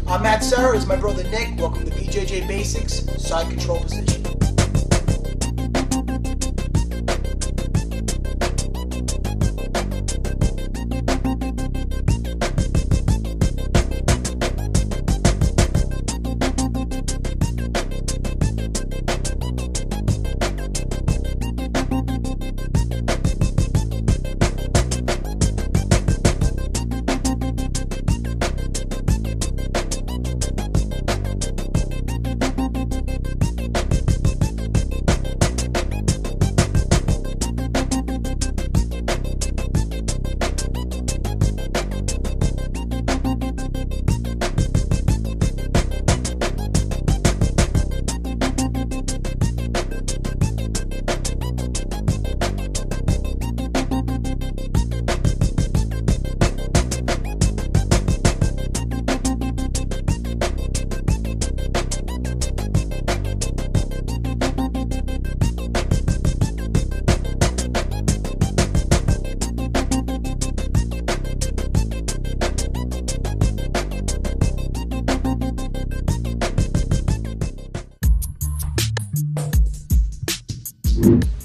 I'm Matt Serra, it's my brother Nick. Welcome to BJJ Basics, side control position.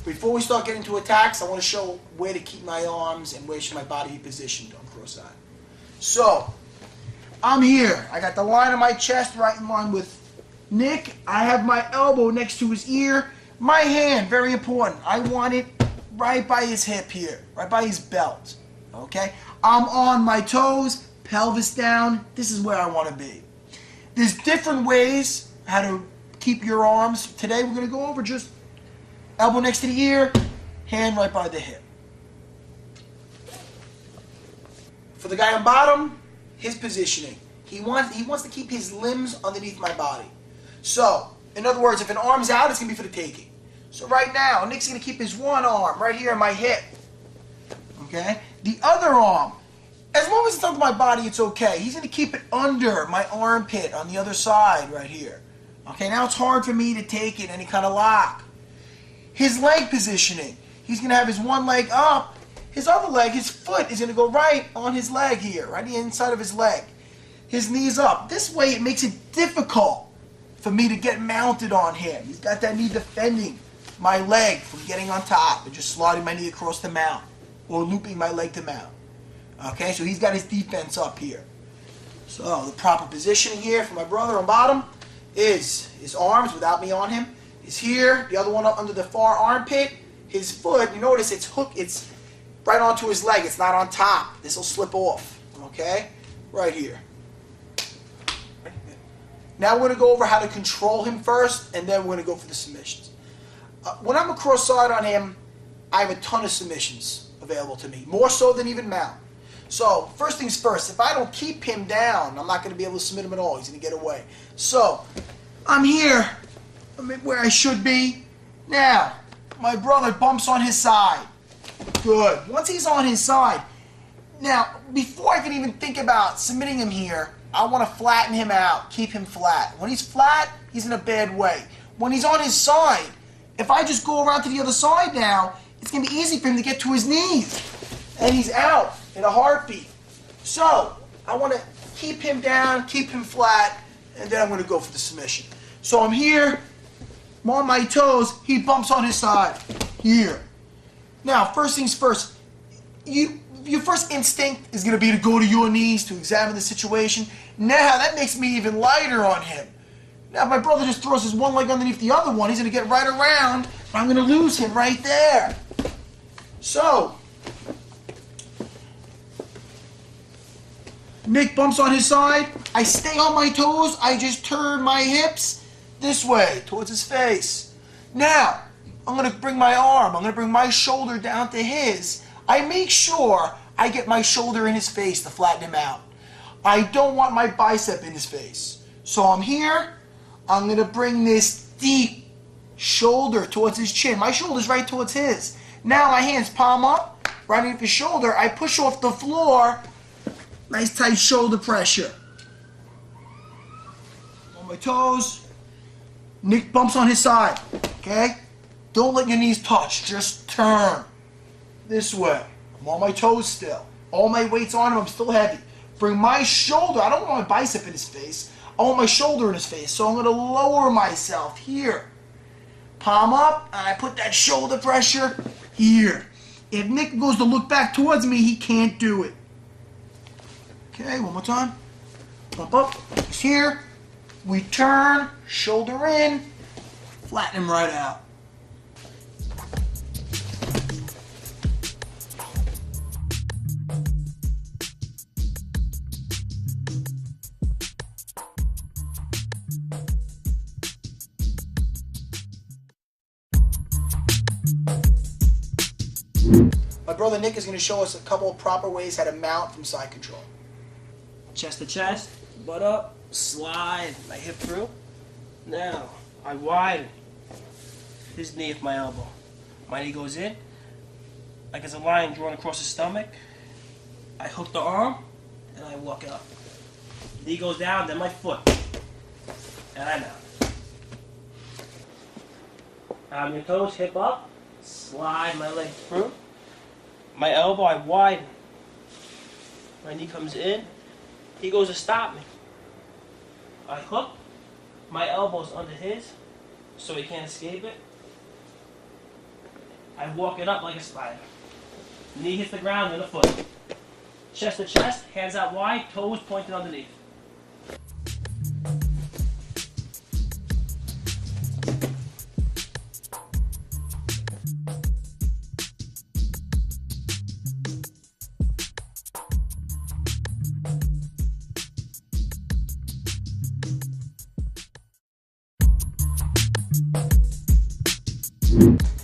Before we start getting to attacks, I want to show where to keep my arms and where should my body be positioned on cross-side. So, I'm here. I got the line of my chest right in line with Nick. I have my elbow next to his ear. My hand, very important. I want it right by his hip here, right by his belt. Okay? I'm on my toes, pelvis down. This is where I want to be. There's different ways how to keep your arms. Today we're going to go over just elbow next to the ear, hand right by the hip. For the guy on bottom, his positioning. He wants to keep his limbs underneath my body. So, in other words, if an arm's out, it's going to be for the taking. So right now, Nick's going to keep his one arm right here on my hip. Okay? The other arm, as long as it's under my body, it's okay. He's going to keep it under my armpit on the other side right here. Okay, now it's hard for me to take it, any kind of lock. His leg positioning. He's going to have his one leg up. His other leg, his foot, is going to go right on his leg here, right the inside of his leg. His knee's up. This way it makes it difficult for me to get mounted on him. He's got that knee defending my leg from getting on top and just sliding my knee across the mount or looping my leg to mount. Okay, so he's got his defense up here. So the proper positioning here for my brother on bottom is his arms without me on him. Is here, the other one up under the far armpit. His foot, you notice it's hooked, it's right onto his leg, it's not on top. This will slip off, okay? Right here. Now we're going to go over how to control him first, and then we're going to go for the submissions. When I'm across side on him, I have a ton of submissions available to me, more so than even mount. So, first things first, if I don't keep him down, I'm not going to be able to submit him at all. He's going to get away. So, I'm here. I'm where I should be. Now, my brother bumps on his side. Good. Once he's on his side, now, before I can even think about submitting him here, I want to flatten him out, keep him flat. When he's flat, he's in a bad way. When he's on his side, if I just go around to the other side now, it's going to be easy for him to get to his knees. And he's out in a heartbeat. So, I want to keep him down, keep him flat, and then I'm going to go for the submission. So I'm here. I'm on my toes, he bumps on his side, here. Now, first things first, your first instinct is going to be to go to your knees to examine the situation. Now, that makes me even lighter on him. Now, if my brother just throws his one leg underneath the other one, he's going to get right around, and I'm going to lose him right there. So, Nick bumps on his side, I stay on my toes, I just turn my hips this way, towards his face. Now, I'm going to bring my arm, I'm going to bring my shoulder down to his. I make sure I get my shoulder in his face to flatten him out. I don't want my bicep in his face. So I'm here, I'm going to bring this deep shoulder towards his chin. My shoulder's right towards his. Now my hands palm up, right underneath his shoulder. I push off the floor, nice tight shoulder pressure. On my toes. Nick bumps on his side, okay? Don't let your knees touch, just turn this way, I'm on my toes still. All my weight's on him, I'm still heavy. Bring my shoulder, I don't want my bicep in his face. I want my shoulder in his face, so I'm going to lower myself here. Palm up, and I put that shoulder pressure here. If Nick goes to look back towards me, he can't do it. Okay, one more time. Bump up, he's here. We turn, shoulder in, flatten him right out. My brother Nick is going to show us a couple of proper ways how to mount from side control. Chest to chest, butt up, slide my hip through. Now, I widen his knee with my elbow. My knee goes in, like as a line drawn across his stomach. I hook the arm, and I walk it up. Knee goes down, then my foot, and I mount. On your toes, hip up, slide my leg through. My elbow, I widen. My knee comes in. He goes to stop me. I hook. My elbow's under his, so he can't escape it. I walk it up like a spider. Knee hits the ground, then the foot. Chest to chest, hands out wide, toes pointed underneath.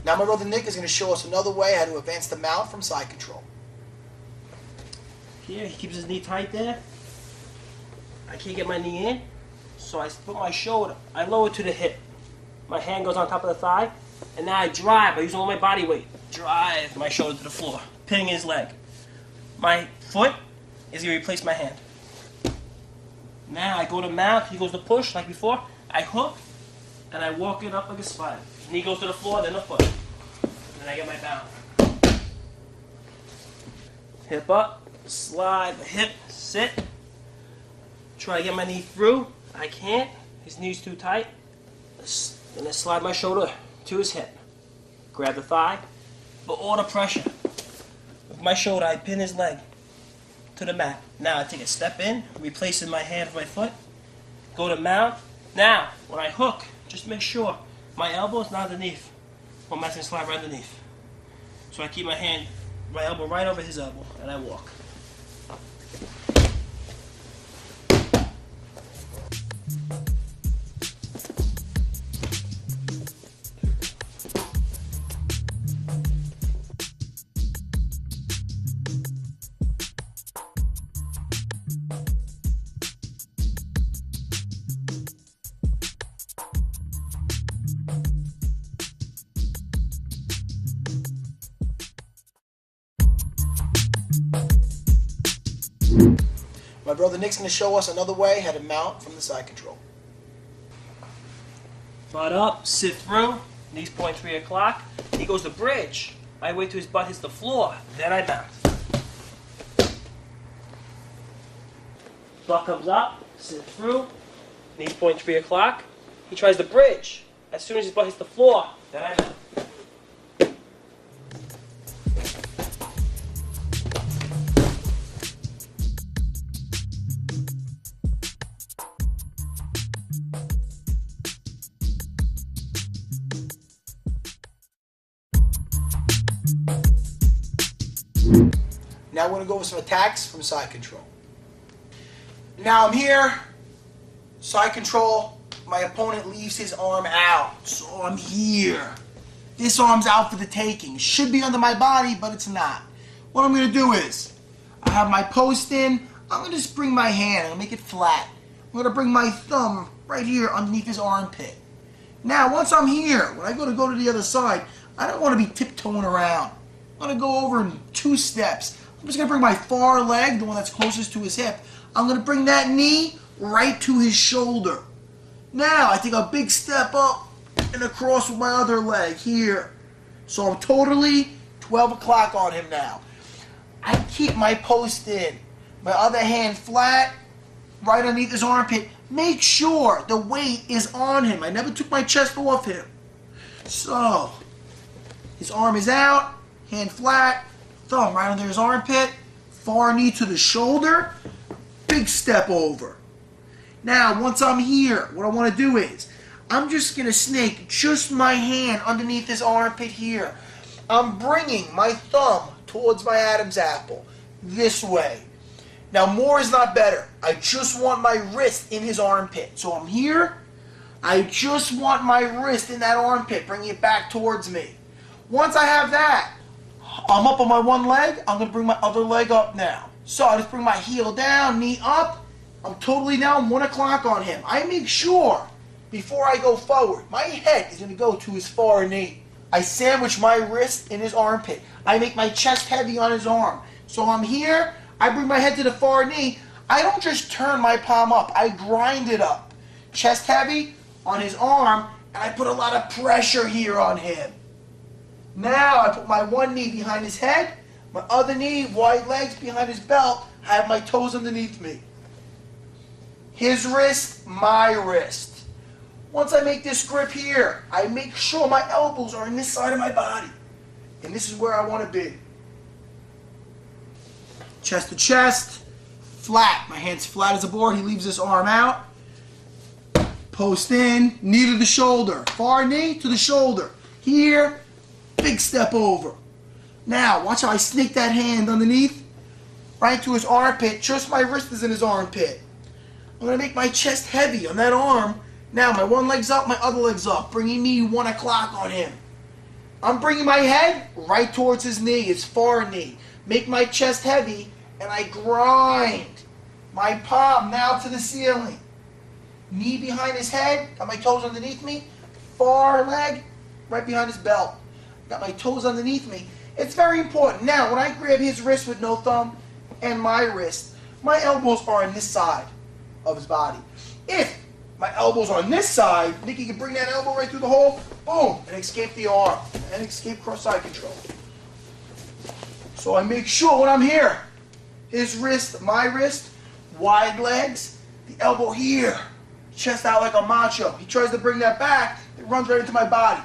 Now my brother Nick is going to show us another way how to advance the mount from side control. Here, he keeps his knee tight there. I can't get my knee in, so I put my shoulder, I lower to the hip. My hand goes on top of the thigh, and now I drive, by using all my body weight, drive my shoulder to the floor, pinning his leg. My foot is going to replace my hand. Now I go to mount, he goes to push, like before. I hook, and I walk it up like a spider. Knee goes to the floor, then the foot. Then I get my bound. Hip up, slide the hip, sit. Try to get my knee through. I can't. His knee's too tight. Then I slide my shoulder to his hip. Grab the thigh, but all the pressure. With my shoulder, I pin his leg to the mat. Now I take a step in, replacing my hand with my foot. Go to mount. Now, when I hook, just make sure my elbow is not underneath. Well, my hand slide right underneath. So I keep my elbow right over his elbow, and I walk. My brother Nick's going to show us another way how to mount from the side control. Butt up, sit through, knees point 3 o'clock. He goes to bridge. I wait till his butt hits the floor, then I mount. Butt comes up, sit through, knees point 3 o'clock. He tries to bridge. As soon as his butt hits the floor, then I mount. Now we're going to go over some attacks from side control. Now I'm here, side control, my opponent leaves his arm out, so I'm here. This arm's out for the taking. Should be under my body, but it's not. What I'm going to do is, I have my post in, I'm going to just bring my hand and make it flat. I'm going to bring my thumb right here underneath his armpit. Now once I'm here, when I go to the other side, I don't want to be tiptoeing around. I'm going to go over in 2 steps. I'm just going to bring my far leg, the one that's closest to his hip, I'm going to bring that knee right to his shoulder. Now I take a big step up and across with my other leg here. So I'm totally 12 o'clock on him now. keep my post in. My other hand flat, right underneath his armpit. Make sure the weight is on him. I never took my chest off him. So, his arm is out, hand flat, thumb right under his armpit, far knee to the shoulder, big step over. Now, once I'm here, what I want to do is, I'm just going to snake just my hand underneath his armpit here. I'm bringing my thumb towards my Adam's apple, this way. Now, more is not better. I just want my wrist in his armpit. So I'm here. I just want my wrist in that armpit, bringing it back towards me. Once I have that, I'm up on my one leg. I'm going to bring my other leg up now. So I just bring my heel down, knee up. I'm totally down 1 o'clock on him. I make sure, before I go forward, my head is going to go to his far knee. I sandwich my wrist in his armpit. I make my chest heavy on his arm. So I'm here. I bring my head to the far knee. I don't just turn my palm up. I grind it up. Chest heavy on his arm, and I put a lot of pressure here on him. Now I put my one knee behind his head, my other knee, wide legs behind his belt. I have my toes underneath me. His wrist, my wrist. Once I make this grip here, I make sure my elbows are in this side of my body. And this is where I want to be. Chest to chest, flat. My hand's flat as a board. He leaves this arm out. Post in, knee to the shoulder. Far knee to the shoulder. Here, big step over. Now, watch how I snake that hand underneath, right to his armpit. Just my wrist is in his armpit. I'm going to make my chest heavy on that arm. Now, my one leg's up, my other leg's up, bringing me 1 o'clock on him. I'm bringing my head right towards his knee, his far knee. Make my chest heavy, and I grind my palm now to the ceiling. Knee behind his head, got my toes underneath me. Far leg, right behind his belt. Got my toes underneath me. It's very important. Now, when I grab his wrist with no thumb and my wrist, my elbows are on this side of his body. If my elbows are on this side, Nikki can bring that elbow right through the hole, boom, and escape the arm, and escape cross-side control. So I make sure when I'm here, his wrist, my wrist, wide legs, the elbow here, chest out like a macho. He tries to bring that back, it runs right into my body.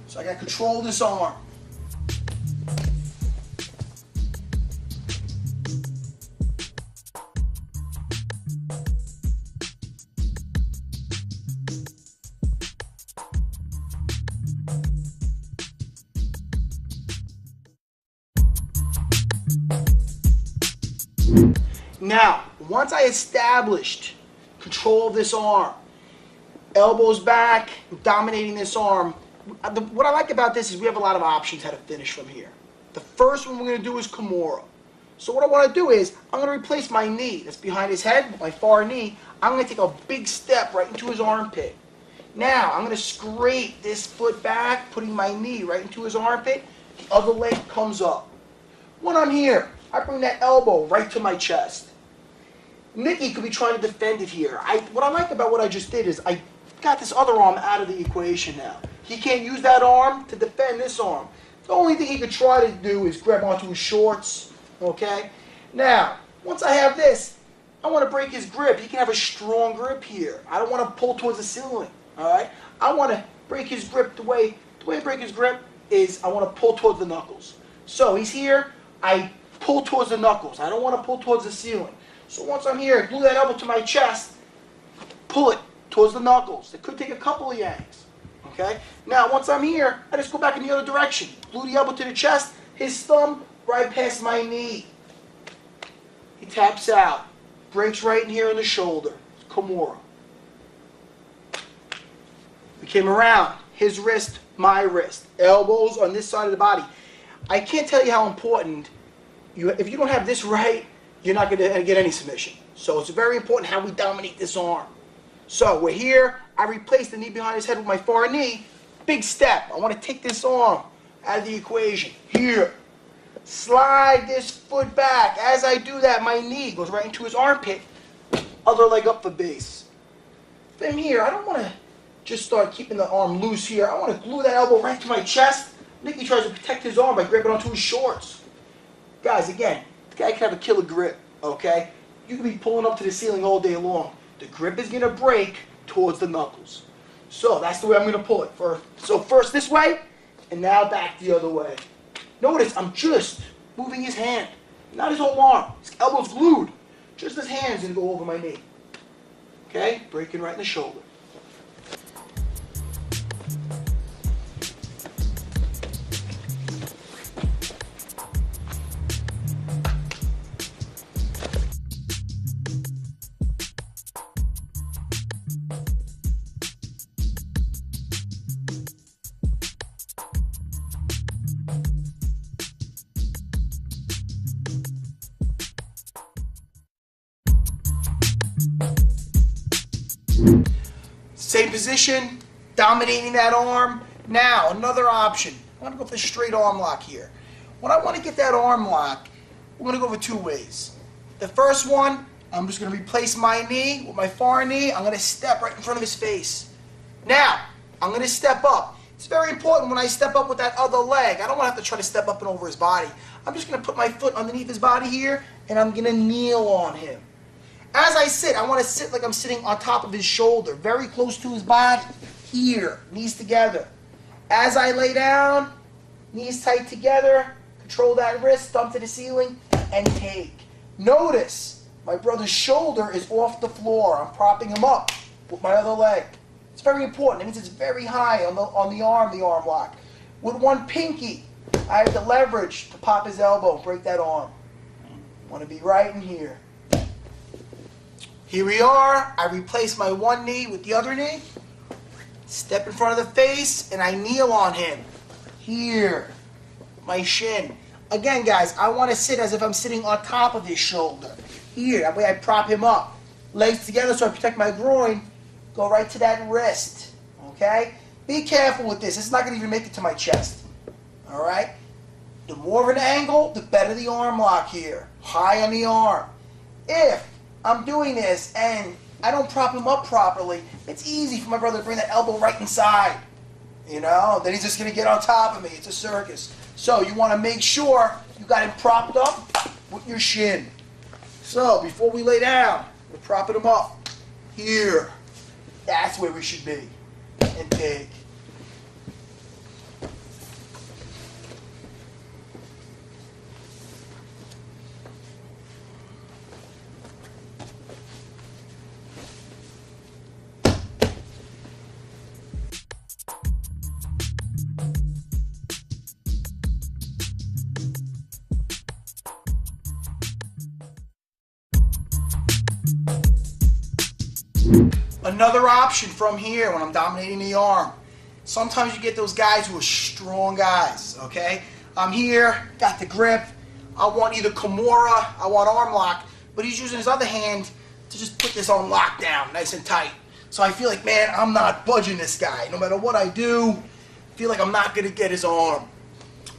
So I got to control this arm. Now, once I established control of this arm, elbows back, dominating this arm, what I like about this is we have a lot of options how to finish from here. The first one we're going to do is Kimura. So what I want to do is, I'm going to replace my knee that's behind his head, my far knee. I'm going to take a big step right into his armpit. Now, I'm going to scrape this foot back, putting my knee right into his armpit. The other leg comes up. When I'm here, I bring that elbow right to my chest. Nikki could be trying to defend it here. What I like about what I just did is I got this other arm out of the equation now. He can't use that arm to defend this arm. The only thing he could try to do is grab onto his shorts, okay? Now, once I have this, I want to break his grip. He can have a strong grip here. I don't want to pull towards the ceiling, all right? I want to break his grip the way I break his grip is I want to pull towards the knuckles. So he's here, I pull towards the knuckles. I don't want to pull towards the ceiling. So once I'm here, I glue that elbow to my chest, pull it towards the knuckles. It could take a couple of yanks, okay? Now, once I'm here, I just go back in the other direction. Glue the elbow to the chest, his thumb right past my knee. He taps out, breaks right in here in the shoulder. Kimura. We came around, his wrist, my wrist. Elbows on this side of the body. I can't tell you how important, if you don't have this right, you're not going to get any submission. So it's very important how we dominate this arm. So we're here. I replace the knee behind his head with my far knee. Big step. I want to take this arm out of the equation. Here. Slide this foot back. As I do that, my knee goes right into his armpit. Other leg up for base. From here, I don't want to just start keeping the arm loose here. I want to glue that elbow right to my chest. Nicky tries to protect his arm by grabbing onto his shorts. Guys, again, the guy can have a killer grip, okay? You can be pulling up to the ceiling all day long. The grip is going to break towards the knuckles. So that's the way I'm going to pull it. So first this way, and now back the other way. Notice I'm just moving his hand, not his whole arm. His elbow's glued. Just his hand's going to go over my knee. Okay? Breaking right in the shoulder. Same position, dominating that arm. Now, another option. I'm going to go for the straight arm lock here. When I want to get that arm lock, we're going to go for two ways. The first one, I'm just going to replace my knee with my far knee. I'm going to step right in front of his face. Now, I'm going to step up. It's very important when I step up with that other leg. I don't want to have to try to step up and over his body. I'm just going to put my foot underneath his body here, and I'm going to kneel on him. As I sit, I want to sit like I'm sitting on top of his shoulder, very close to his body. Here, knees together. As I lay down, knees tight together, control that wrist, thumb to the ceiling, and take. Notice, my brother's shoulder is off the floor. I'm propping him up with my other leg. It's very important. It means it's very high on the arm lock. With one pinky, I have the leverage to pop his elbow, break that arm. Want to be right in here. Here we are. I replace my one knee with the other knee. Step in front of the face, and I kneel on him. Here. My shin. Again, guys, I want to sit as if I'm sitting on top of his shoulder. Here. That way I prop him up. Legs together so I protect my groin. Go right to that wrist. Okay? Be careful with this. It's not going to even make it to my chest. Alright? The more of an angle, the better the arm lock here. High on the arm. If I'm doing this and I don't prop him up properly, it's easy for my brother to bring that elbow right inside. You know, then he's just going to get on top of me. It's a circus. So you want to make sure you got him propped up with your shin. So before we lay down, we're propping him up. Here. That's where we should be. And take. Another option from here when I'm dominating the arm. Sometimes you get those guys who are strong guys, okay? I'm here, got the grip. I want either Kimura, I want arm lock, but he's using his other hand to just put this on lockdown, nice and tight. So I feel like, man, I'm not budging this guy. No matter what I do, I feel like I'm not going to get his arm.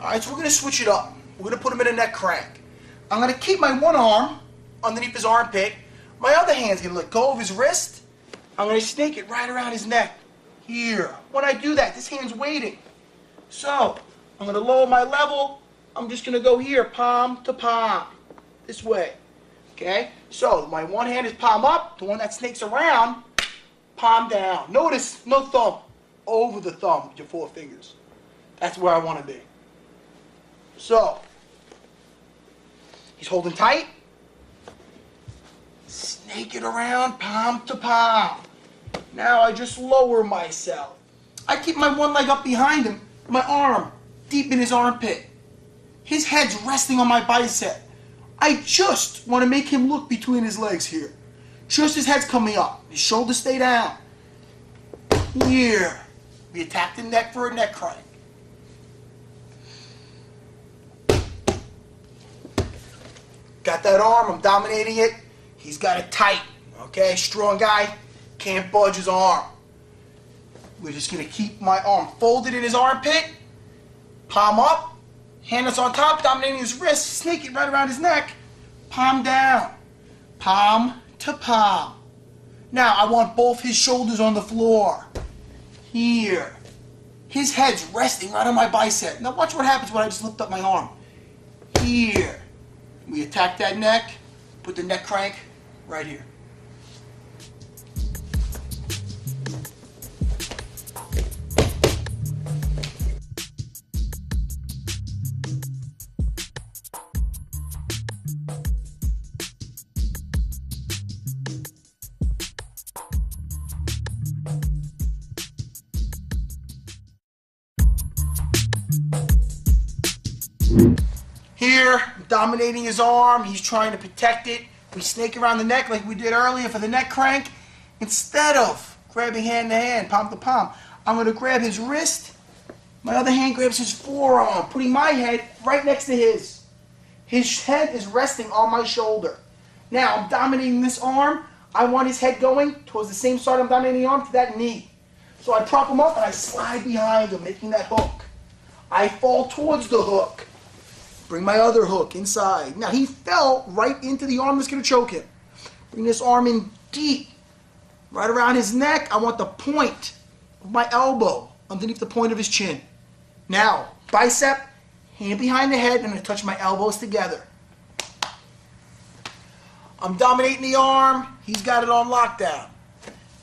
All right, so we're going to switch it up. We're going to put him in a neck crank. I'm going to keep my one arm underneath his armpit. My other hand's going to let go of his wrist. I'm going to snake it right around his neck. Here. When I do that, this hand's waiting. So, I'm going to lower my level. I'm just going to go here, palm to palm. This way. Okay? So, my one hand is palm up. The one that snakes around, palm down. Notice, no thumb. Over the thumb with your four fingers. That's where I want to be. So, he's holding tight. Snake it around, palm to palm. Now I just lower myself. I keep my one leg up behind him, my arm deep in his armpit. His head's resting on my bicep. I just want to make him look between his legs here. Just his head's coming up. His shoulders stay down. Here. We attack the neck for a neck crank. Got that arm, I'm dominating it. He's got it tight, okay? Strong guy, can't budge his arm. We're just gonna keep my arm folded in his armpit, palm up, hand that's on top, dominating his wrist, snake it right around his neck, palm down, palm to palm. Now I want both his shoulders on the floor. Here. His head's resting right on my bicep. Now watch what happens when I just lift up my arm. Here. We attack that neck, put the neck crank right here. Here, I'm dominating his arm. He's trying to protect it. We snake around the neck like we did earlier for the neck crank. Instead of grabbing hand to hand, palm to palm, I'm going to grab his wrist. My other hand grabs his forearm, putting my head right next to his. His head is resting on my shoulder. Now, I'm dominating this arm. I want his head going towards the same side I'm dominating the arm, to that knee. So I prop him up and I slide behind him, making that hook. I fall towards the hook. Bring my other hook inside. Now, he fell right into the arm that's going to choke him. Bring this arm in deep, right around his neck. I want the point of my elbow underneath the point of his chin. Now, bicep, hand behind the head, and I'm going to touch my elbows together. I'm dominating the arm. He's got it on lockdown.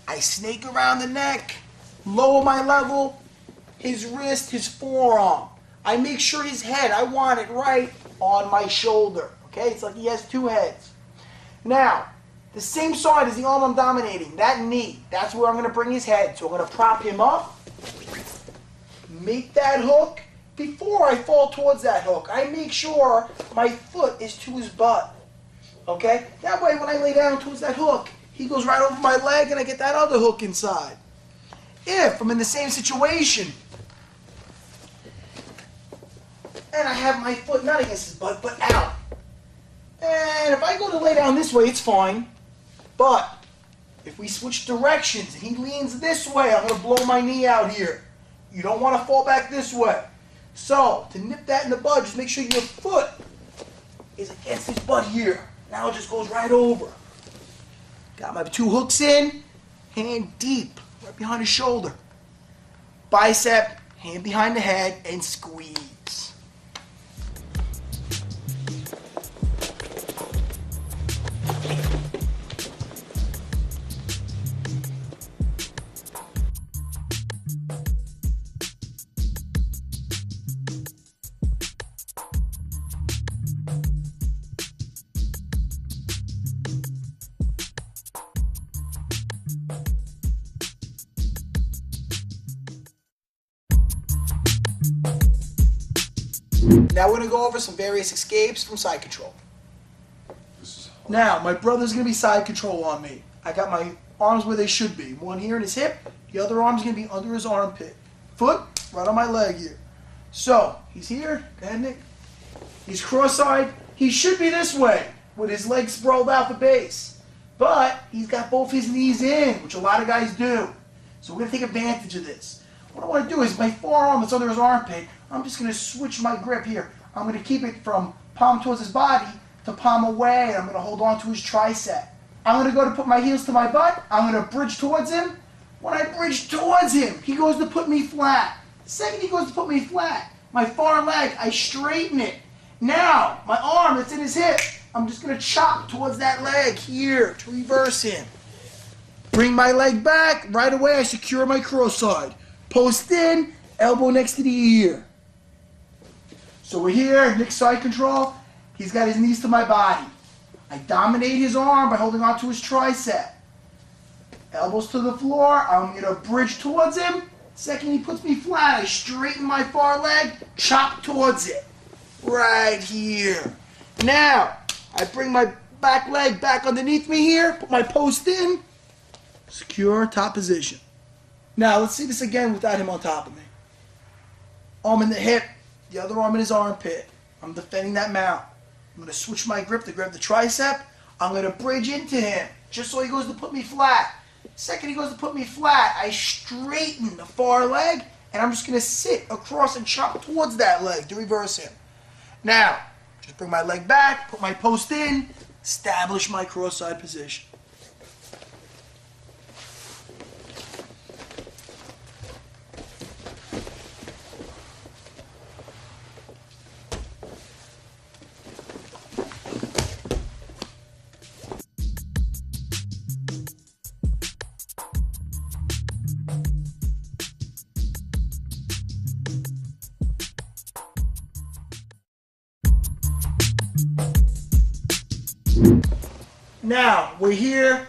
I snake around the neck, lower my level, his wrist, his forearm. I make sure his head, I want it right on my shoulder. Okay, it's like he has two heads. Now, the same side as the arm I'm dominating, that knee, that's where I'm going to bring his head. So I'm going to prop him up, make that hook. Before I fall towards that hook, I make sure my foot is to his butt. Okay, that way when I lay down towards that hook, he goes right over my leg and I get that other hook inside. If I'm in the same situation, and I have my foot not against his butt, but out. And if I go to lay down this way, it's fine. But if we switch directions and he leans this way, I'm going to blow my knee out here. You don't want to fall back this way. So, to nip that in the bud, just make sure your foot is against his butt here. Now it just goes right over. Got my two hooks in, hand deep, right behind his shoulder. Bicep, hand behind the head, and squeeze. Now we're going to go over some various escapes from side control. Now, my brother's going to be side control on me. I got my arms where they should be. One here in his hip, the other arm's going to be under his armpit. Foot right on my leg here. So, he's here. Go ahead, Nick. He's cross-eyed. He should be this way, with his legs sprawled out the base. But he's got both his knees in, which a lot of guys do. So we're going to take advantage of this. What I want to do is my forearm that's under his armpit, I'm just going to switch my grip here. I'm going to keep it from palm towards his body to palm away, and I'm going to hold on to his tricep. I'm going to go to put my heels to my butt. I'm going to bridge towards him. When I bridge towards him, he goes to put me flat. The second he goes to put me flat, my far leg, I straighten it. Now, my arm that's in his hip, I'm just going to chop towards that leg here to reverse him. Bring my leg back. Right away, I secure my cross side. Post in, elbow next to the ear. So we're here, Nick's side control. He's got his knees to my body. I dominate his arm by holding onto his tricep. Elbows to the floor. I'm going to bridge towards him. Second he puts me flat, I straighten my far leg, chop towards it. Right here. Now, I bring my back leg back underneath me here, put my post in, secure top position. Now, let's see this again without him on top of me. Arm in the hip, the other arm in his armpit. I'm defending that mount. I'm going to switch my grip to grab the tricep. I'm going to bridge into him, just so he goes to put me flat. Second he goes to put me flat, I straighten the far leg, and I'm just going to sit across and chop towards that leg to reverse him. Now, just bring my leg back, put my post in, establish my cross-side position. Now, we're here.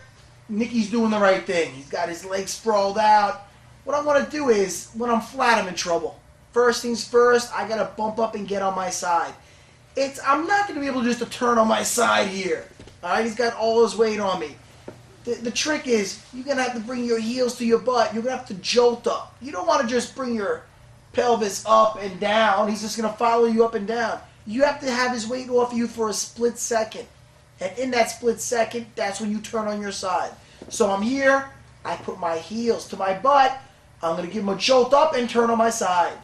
Nicky's doing the right thing. He's got his legs sprawled out. What I want to do is, when I'm flat, I'm in trouble. First things first, I got to bump up and get on my side. I'm not going to be able just to turn on my side here. All right, he's got all his weight on me. The trick is, you're going to have to bring your heels to your butt. You're going to have to jolt up. You don't want to just bring your pelvis up and down. He's just going to follow you up and down. You have to have his weight off you for a split second. And in that split second, that's when you turn on your side. So I'm here. I put my heels to my butt. I'm going to give him a jolt up and turn on my side.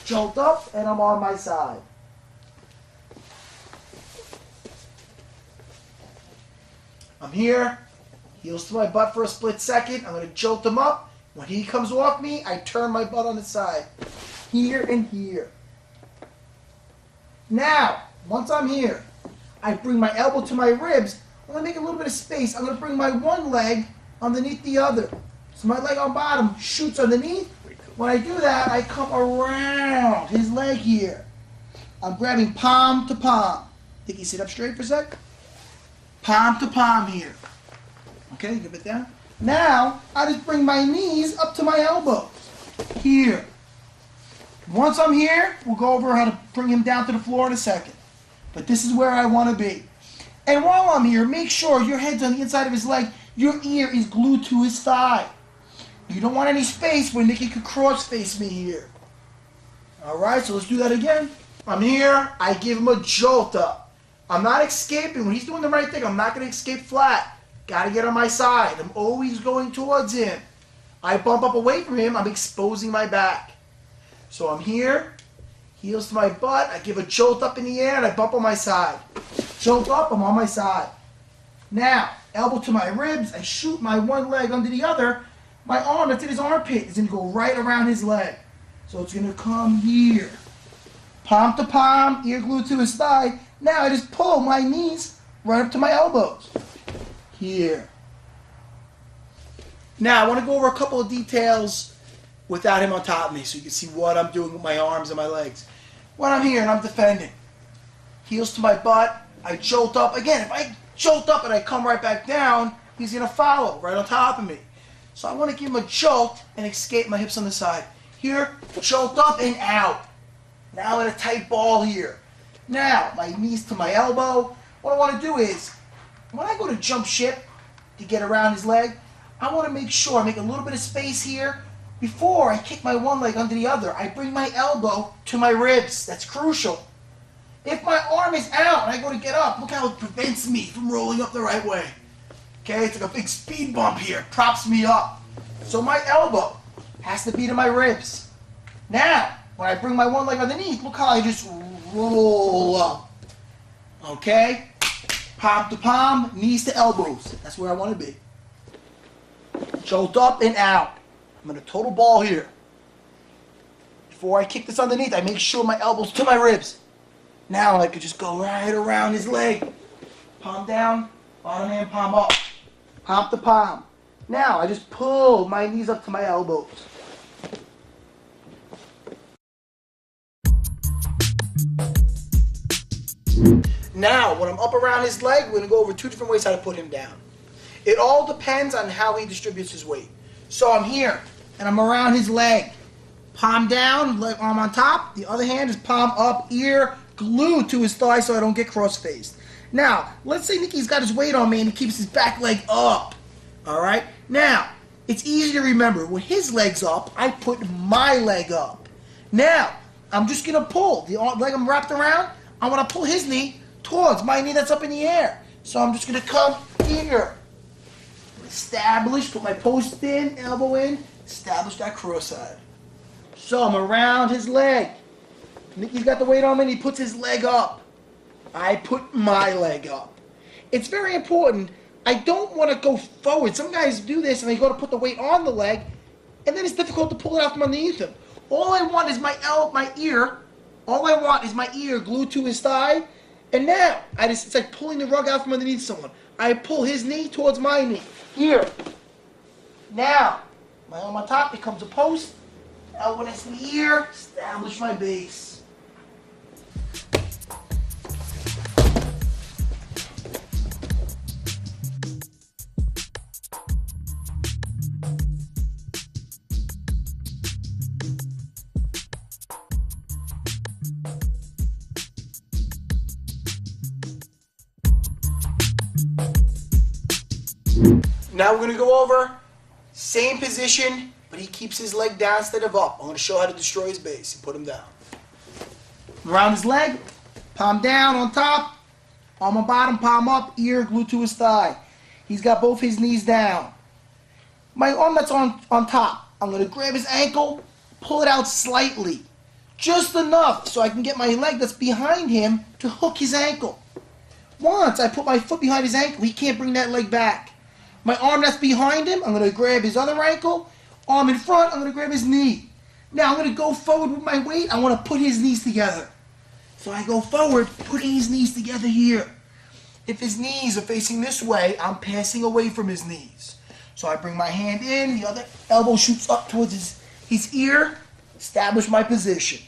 Jolt up, and I'm on my side. I'm here. Heels to my butt for a split second. I'm going to jolt him up. When he comes off me, I turn my butt on the side. Here and here. Now, once I'm here, I bring my elbow to my ribs. I'm going to make a little bit of space. I'm going to bring my one leg underneath the other. So my leg on bottom shoots underneath. When I do that, I come around his leg here. I'm grabbing palm to palm. Think you sit up straight for a sec? Palm to palm here. Okay, give it down. Now, I just bring my knees up to my elbows. Here. Once I'm here, we'll go over how to bring him down to the floor in a second. But this is where I want to be. And while I'm here, make sure your head's on the inside of his leg. Your ear is glued to his thigh. You don't want any space where Nicky could cross-face me here. Alright, so let's do that again. I'm here. I give him a jolt up. I'm not escaping. When he's doing the right thing, I'm not going to escape flat. Got to get on my side. I'm always going towards him. I bump up away from him. I'm exposing my back. So I'm here. Heels to my butt. I give a jolt up in the air, and I bump on my side. Jolt up. I'm on my side. Now, elbow to my ribs. I shoot my one leg under the other. My arm that's in his armpit is going to go right around his leg. So it's going to come here. Palm to palm, ear glued to his thigh. Now I just pull my knees right up to my elbows. Here. Now I want to go over a couple of details without him on top of me so you can see what I'm doing with my arms and my legs. When I'm here and I'm defending, heels to my butt, I jolt up. Again, if I jolt up and I come right back down, he's going to follow right on top of me. So I want to give him a jolt and escape my hips on the side. Here, jolt up and out. Now I'm in a tight ball here. Now, my knees to my elbow. What I want to do is, when I go to jump ship to get around his leg, I want to make sure I make a little bit of space here. Before I kick my one leg under the other, I bring my elbow to my ribs. That's crucial. If my arm is out and I go to get up, look how it prevents me from rolling up the right way. Okay, it's like a big speed bump here. Props me up. So my elbow has to be to my ribs. Now, when I bring my one leg underneath, look how I just roll up. Okay? Palm to palm, knees to elbows. That's where I want to be. Jolt up and out. I'm in a total ball here. Before I kick this underneath, I make sure my elbow's to my ribs. Now I could just go right around his leg. Palm down, bottom hand palm up. Palm to palm. Now I just pull my knees up to my elbows. Now, when I'm up around his leg, we're going to go over two different ways how to put him down. It all depends on how he distributes his weight. So I'm here, and I'm around his leg. Palm down, leg arm on top. The other hand is palm up, ear glued to his thigh so I don't get cross-faced. Now, let's say Nicky's got his weight on me and he keeps his back leg up. Alright? Now, it's easy to remember. When his leg's up, I put my leg up. Now, I'm just going to pull. The leg I'm wrapped around, I want to pull his knee towards my knee that's up in the air. So I'm just going to come here. Establish, put my post in, elbow in, establish that cross side. So I'm around his leg. Nicky's got the weight on me and he puts his leg up. I put my leg up. It's very important. I don't want to go forward. Some guys do this and they go to put the weight on the leg and then it's difficult to pull it out from underneath him. All I want is my ear. All I want is my ear glued to his thigh. And now, it's like pulling the rug out from underneath someone. I pull his knee towards my knee. Here. Now, my arm on top becomes a post. Elbow next to the ear. Establish my base. Now we're going to go over, same position, but he keeps his leg down instead of up. I'm going to show how to destroy his base and put him down. Around his leg, palm down on top, arm on bottom, palm up, ear glued to his thigh. He's got both his knees down. My arm that's on top, I'm going to grab his ankle, pull it out slightly. Just enough so I can get my leg that's behind him to hook his ankle. Once I put my foot behind his ankle, he can't bring that leg back. My arm that's behind him, I'm going to grab his other ankle. Arm in front, I'm going to grab his knee. Now I'm going to go forward with my weight. I want to put his knees together. So I go forward, putting his knees together here. If his knees are facing this way, I'm passing away from his knees. So I bring my hand in, the other elbow shoots up towards his ear, establish my position.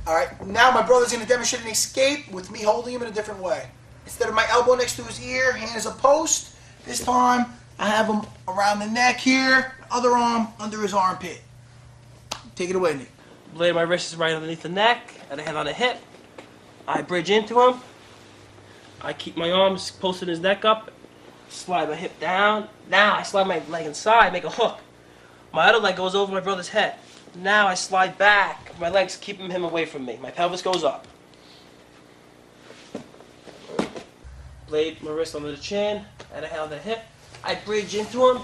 Alright, now my brother's going to demonstrate an escape with me holding him in a different way. Instead of my elbow next to his ear, hand is a post. This time, I have him around the neck here, other arm under his armpit. Take it away, Nick. Blade of my wrist is right underneath the neck, and a hand on the hip. I bridge into him. I keep my arms posting his neck up, slide my hip down. Now I slide my leg inside, make a hook. My other leg goes over my brother's head. Now I slide back. My legs keeping him away from me. My pelvis goes up. Blade my wrist under the chin, and a hand on the hip. I bridge into him.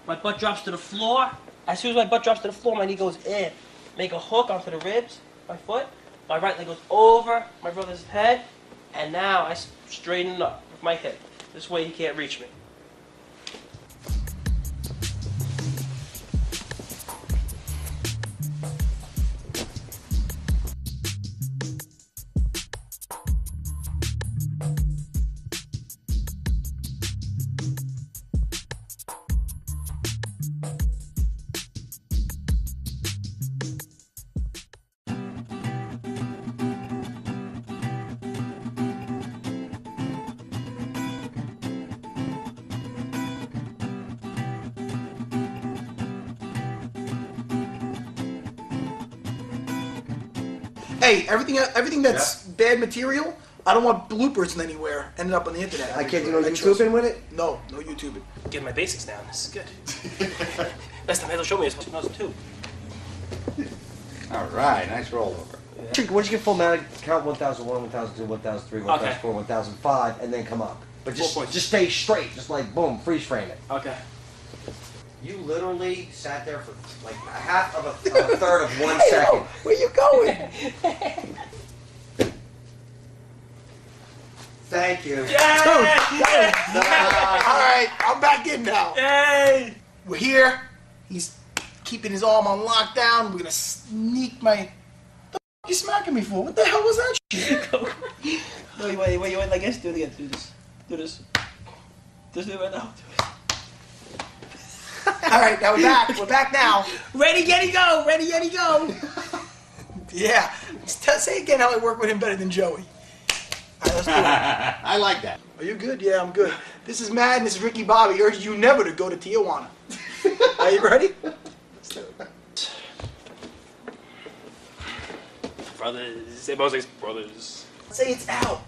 My butt drops to the floor. As soon as my butt drops to the floor, my knee goes in. Make a hook onto the ribs, my foot. My right leg goes over my brother's head, and now I straighten up with my hip. This way he can't reach me. Hey, everything that's bad material, I don't want bloopers anywhere ending up on the internet. I can't do no YouTubing with it? No YouTubing. Get my basics down. This is good. Last time Halo showed me it was 2002. All right, nice rollover. Yeah. Once you get full mount, count 1001, 1002, 1003, 1004, 1005, and then come up. But just stay straight. Just like, boom, freeze frame it. Okay. You literally sat there for like a half of a third of 1 second. Where you going? Thank you. Yay! Alright, I'm back in now. Yay! We're here. He's keeping his arm on lockdown. We're gonna sneak my... What the f*** you smacking me for? What the hell was that shit? No, wait, like this. Do it again. Do this. Just do it right now. Do it. Alright, now we're back. We're back now. Ready, get, go! Ready, get, go! Yeah. Say again how I work with him better than Joey. Alright, let's do it. I like that. Are you good? Yeah, I'm good. This is Matt and this is Ricky Bobby. He urges you never to go to Tijuana. Are you ready? Let's do it. Brothers. Moses brothers. Say it's out.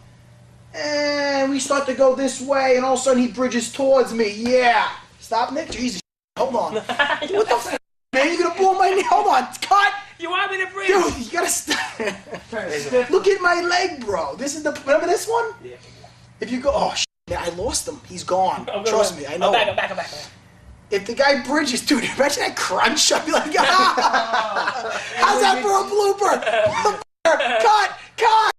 And we start to go this way, and all of a sudden he bridges towards me. Yeah. Stop, Nick. Jesus. Hold on. What the f***, man? You're gonna pull my knee. Hold on. Cut. You want me to breathe? Dude, you gotta stop. Look at my leg, bro. This is the. Remember this one? Yeah. If you go, oh, man, I lost him. He's gone. Trust me, I know. I'm back. If the guy bridges, dude, imagine that crunch. I'd be like, ah! How's that for a blooper? What the